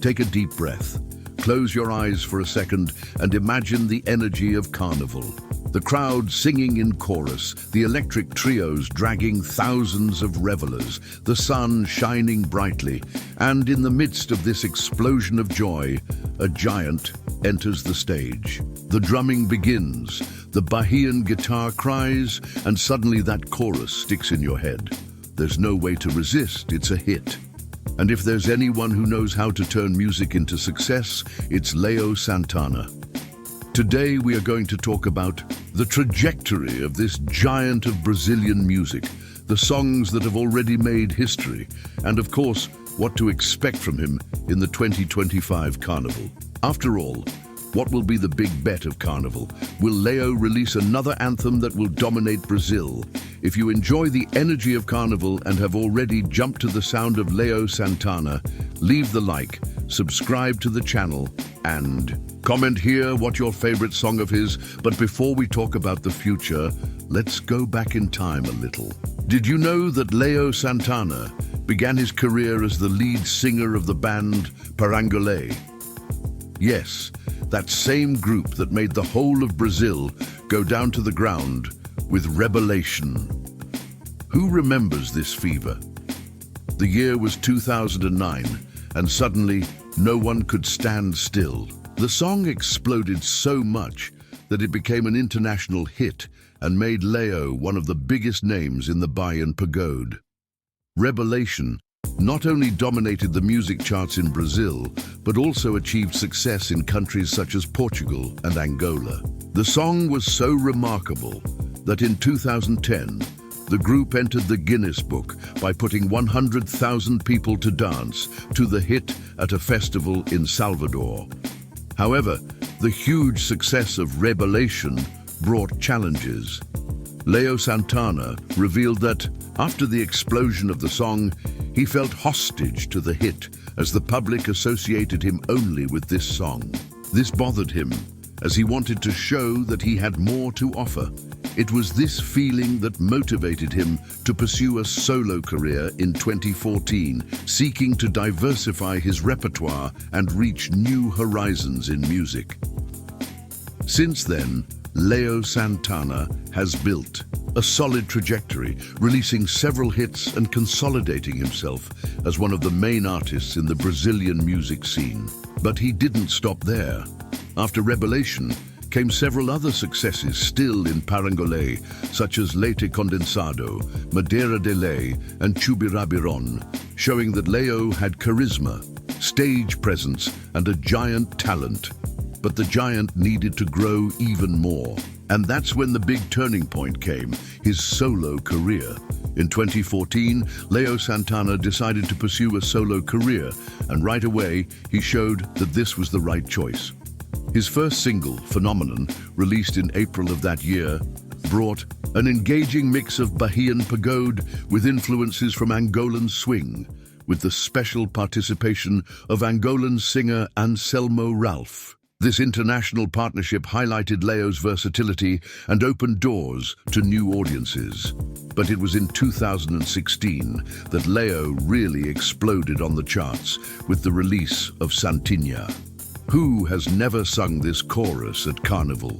Take a deep breath. Close your eyes for a second and imagine the energy of Carnival. The crowd singing in chorus, the electric trios dragging thousands of revelers, the sun shining brightly, and in the midst of this explosion of joy, a giant enters the stage. The drumming begins, the Bahian guitar cries, and suddenly that chorus sticks in your head. There's no way to resist, it's a hit. And if there's anyone who knows how to turn music into success, it's Léo Santana. Today we are going to talk about the trajectory of this giant of Brazilian music, the songs that have already made history, and of course, what to expect from him in the 2025 Carnival. After all, what will be the big bet of Carnival? Will Léo release another anthem that will dominate Brazil? If you enjoy the energy of Carnival and have already jumped to the sound of Léo Santana, leave the like, subscribe to the channel, and comment here what your favorite song of his. But before we talk about the future, let's go back in time a little. Did you know that Léo Santana began his career as the lead singer of the band Parangolé? Yes, that same group that made the whole of Brazil go down to the ground with Revelation. Who remembers this fever? The year was 2009, and suddenly no one could stand still. The song exploded so much that it became an international hit and made Léo one of the biggest names in the Bahian pagode. Revelation not only dominated the music charts in Brazil, but also achieved success in countries such as Portugal and Angola. The song was so remarkable that in 2010, the group entered the Guinness Book by putting 100,000 people to dance to the hit at a festival in Salvador. However, the huge success of Revelation brought challenges. Léo Santana revealed that, after the explosion of the song, he felt hostage to the hit as the public associated him only with this song. This bothered him, as he wanted to show that he had more to offer. It was this feeling that motivated him to pursue a solo career in 2014, seeking to diversify his repertoire and reach new horizons in music. Since then, Léo Santana has built a solid trajectory, releasing several hits and consolidating himself as one of the main artists in the Brazilian music scene. But he didn't stop there. After Revelation came several other successes still in Parangolé, such as Leite Condensado, Madeira de Lei, and Chubirabiron, showing that Léo had charisma, stage presence, and a giant talent. But the giant needed to grow even more. And that's when the big turning point came, his solo career. In 2014, Léo Santana decided to pursue a solo career, and right away, he showed that this was the right choice. His first single, Phenomenon, released in April of that year, brought an engaging mix of Bahian pagode with influences from Angolan swing, with the special participation of Angolan singer Anselmo Ralph. This international partnership highlighted Léo's versatility and opened doors to new audiences. But it was in 2016 that Léo really exploded on the charts with the release of Santinha. Who has never sung this chorus at Carnival?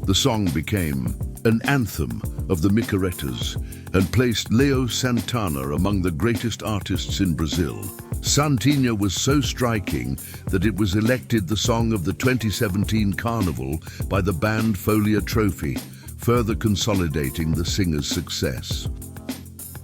The song became an anthem of the Micaretas and placed Léo Santana among the greatest artists in Brazil. Santinha was so striking that it was elected the song of the 2017 Carnival by the band Folha Trophy, further consolidating the singer's success.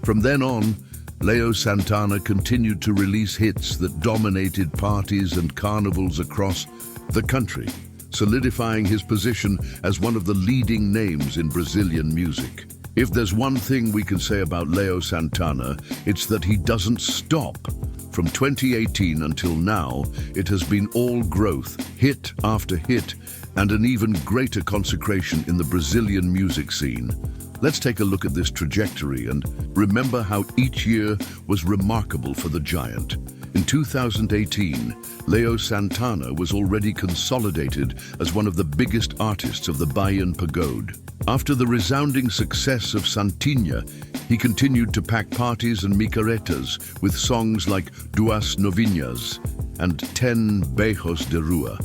From then on, Léo Santana continued to release hits that dominated parties and carnivals across the country, solidifying his position as one of the leading names in Brazilian music. If there's one thing we can say about Léo Santana, it's that he doesn't stop. From 2018 until now, it has been all growth, hit after hit, and an even greater consecration in the Brazilian music scene. Let's take a look at this trajectory and remember how each year was remarkable for the giant. In 2018, Léo Santana was already consolidated as one of the biggest artists of the Bahian pagode. After the resounding success of Santinha, He continued to pack parties and micaretas with songs like Duas Novinhas and 10 Beijos de Rua.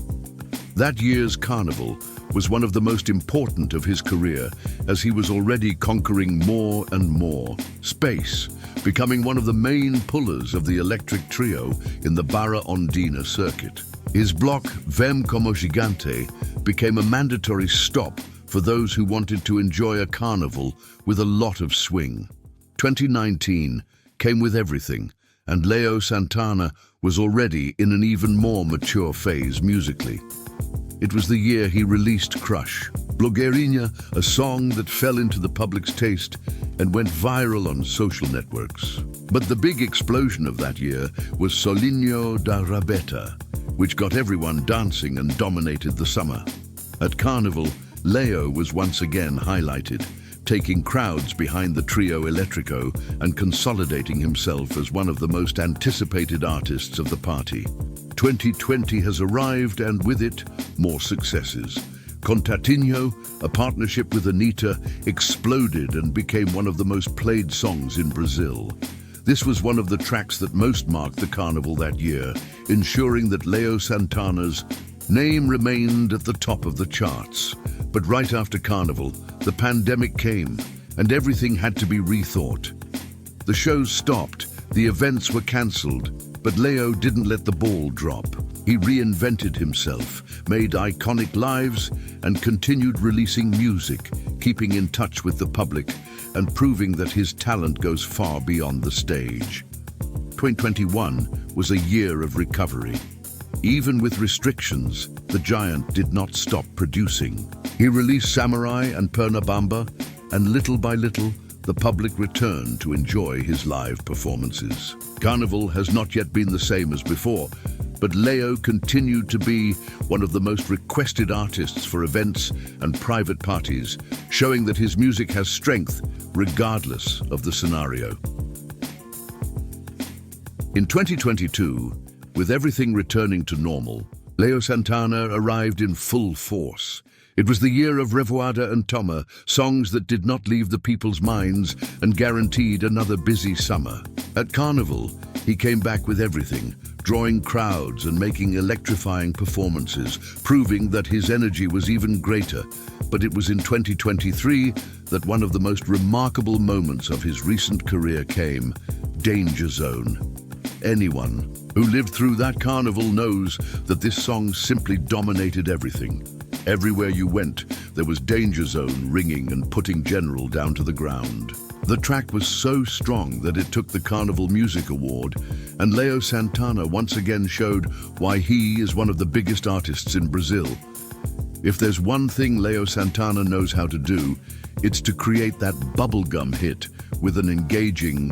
That year's Carnival was one of the most important of his career, as he was already conquering more and more space, becoming one of the main pullers of the electric trio in the Barra Ondina circuit. His block, Vem como Gigante, became a mandatory stop for those who wanted to enjoy a carnival with a lot of swing. 2019 came with everything, and Léo Santana was already in an even more mature phase musically. It was the year he released Crush, Blogueirinha, a song that fell into the public's taste and went viral on social networks. But the big explosion of that year was Solinho da Rabeta, which got everyone dancing and dominated the summer. At Carnival, Léo was once again highlighted, taking crowds behind the trio Elétrico and consolidating himself as one of the most anticipated artists of the party. 2020 has arrived, and with it, more successes. Contagious, a partnership with Anitta, exploded and became one of the most played songs in Brazil. This was one of the tracks that most marked the Carnival that year, ensuring that Léo Santana's name remained at the top of the charts. But right after Carnival, the pandemic came, and everything had to be rethought. The shows stopped, the events were cancelled, but Léo didn't let the ball drop. He reinvented himself, made iconic lives, and continued releasing music, keeping in touch with the public and proving that his talent goes far beyond the stage. 2021 was a year of recovery. Even with restrictions, the giant did not stop producing. He released Samurai and Pernabamba, and little by little, the public returned to enjoy his live performances. Carnival has not yet been the same as before, but Léo continued to be one of the most requested artists for events and private parties, showing that his music has strength regardless of the scenario. In 2022, with everything returning to normal, Léo Santana arrived in full force. It was the year of Revoada and Toma, songs that did not leave the people's minds and guaranteed another busy summer. At Carnival, he came back with everything, drawing crowds and making electrifying performances, proving that his energy was even greater. But it was in 2023 that one of the most remarkable moments of his recent career came, Danger Zone. Anyone who lived through that Carnival knows that this song simply dominated everything. Everywhere you went, there was Danger Zone ringing and putting General down to the ground. The track was so strong that it took the Carnival Music Award, and Léo Santana once again showed why he is one of the biggest artists in Brazil. If there's one thing Léo Santana knows how to do, it's to create that bubblegum hit with an engaging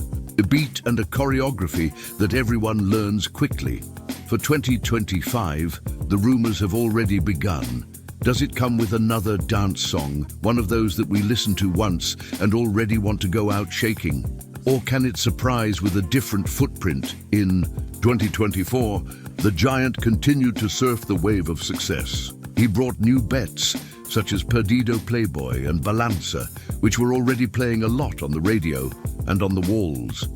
beat and a choreography that everyone learns quickly. For 2025, the rumors have already begun. Does it come with another dance song, one of those that we listen to once and already want to go out shaking? Or can it surprise with a different footprint? In 2024, the giant continued to surf the wave of success. He brought new bets, such as Perdido Playboy and Balança, which were already playing a lot on the radio and on the walls.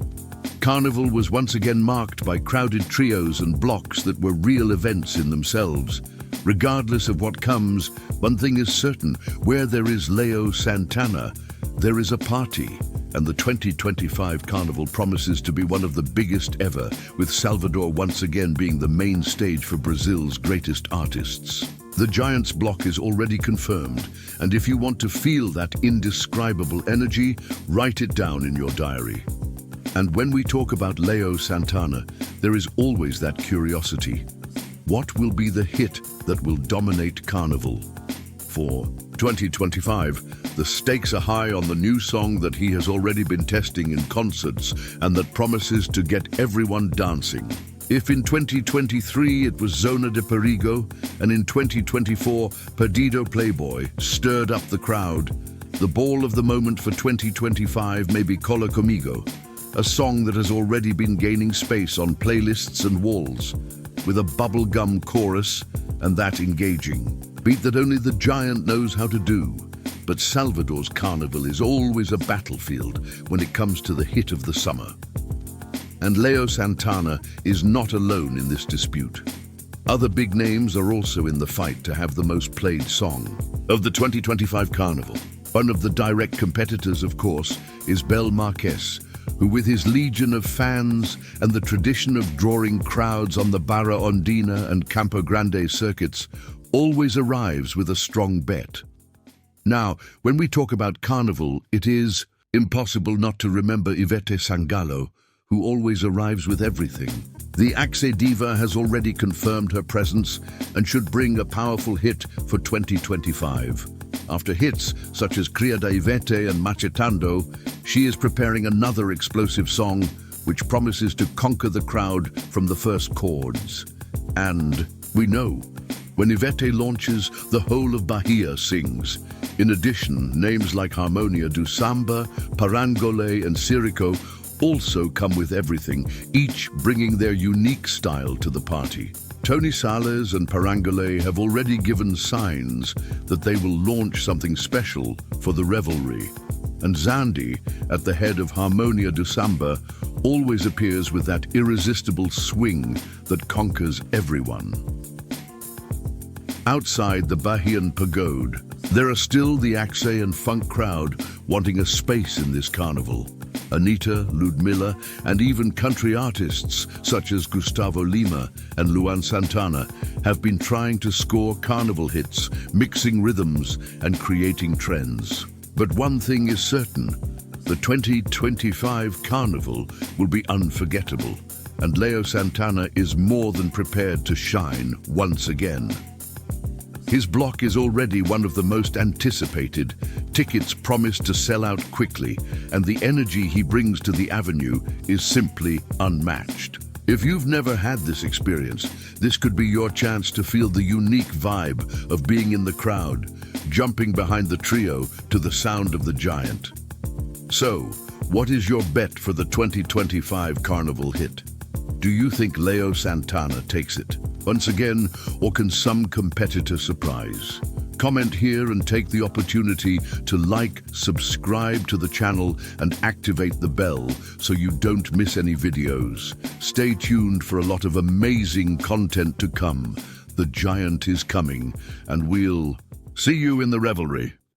Carnival was once again marked by crowded trios and blocks that were real events in themselves. Regardless of what comes, one thing is certain: where there is Léo Santana, there is a party. And the 2025 Carnival promises to be one of the biggest ever, with Salvador once again being the main stage for Brazil's greatest artists. The Giant's block is already confirmed, and if you want to feel that indescribable energy, write it down in your diary. And when we talk about Léo Santana, there is always that curiosity. What will be the hit that will dominate Carnival? For 2025, the stakes are high on the new song that he has already been testing in concerts and that promises to get everyone dancing. If in 2023 it was Zona de Perigo, and in 2024 Perdido Playboy stirred up the crowd, the ball of the moment for 2025 may be Cola Comigo, a song that has already been gaining space on playlists and walls, with a bubblegum chorus and that engaging beat that only the Giant knows how to do. But Salvador's Carnival is always a battlefield when it comes to the hit of the summer. And Léo Santana is not alone in this dispute. Other big names are also in the fight to have the most played song of the 2025 Carnival. One of the direct competitors, of course, is Bell Marques, who with his legion of fans and the tradition of drawing crowds on the Barra Ondina and Campo Grande circuits, always arrives with a strong bet. Now, when we talk about Carnival, it is impossible not to remember Ivete Sangalo, who always arrives with everything. The Axe Diva has already confirmed her presence and should bring a powerful hit for 2025. After hits such as Cria da Ivete and Machetando, she is preparing another explosive song which promises to conquer the crowd from the first chords. And we know, when Ivete launches, the whole of Bahia sings. In addition, names like Harmonia do Samba, Parangolé and Sirico also come with everything, each bringing their unique style to the party. Tony Sales and Parangolé have already given signs that they will launch something special for the revelry. And Zandi, at the head of Harmonia do Samba, always appears with that irresistible swing that conquers everyone. Outside the Bahian pagode, there are still the Axe and funk crowd wanting a space in this carnival. Anita, Ludmilla, and even country artists such as Gustavo Lima and Léo Santana have been trying to score carnival hits, mixing rhythms and creating trends. But one thing is certain, the 2025 Carnival will be unforgettable, and Léo Santana is more than prepared to shine once again. His block is already one of the most anticipated. Tickets promise to sell out quickly, and the energy he brings to the avenue is simply unmatched. If you've never had this experience, this could be your chance to feel the unique vibe of being in the crowd, jumping behind the trio to the sound of the giant. So, what is your bet for the 2025 Carnival hit? Do you think Léo Santana takes it once again, or can some competitor surprise? Comment here and take the opportunity to like, subscribe to the channel and activate the bell so you don't miss any videos. Stay tuned for a lot of amazing content to come. The giant is coming, and we'll see you in the revelry.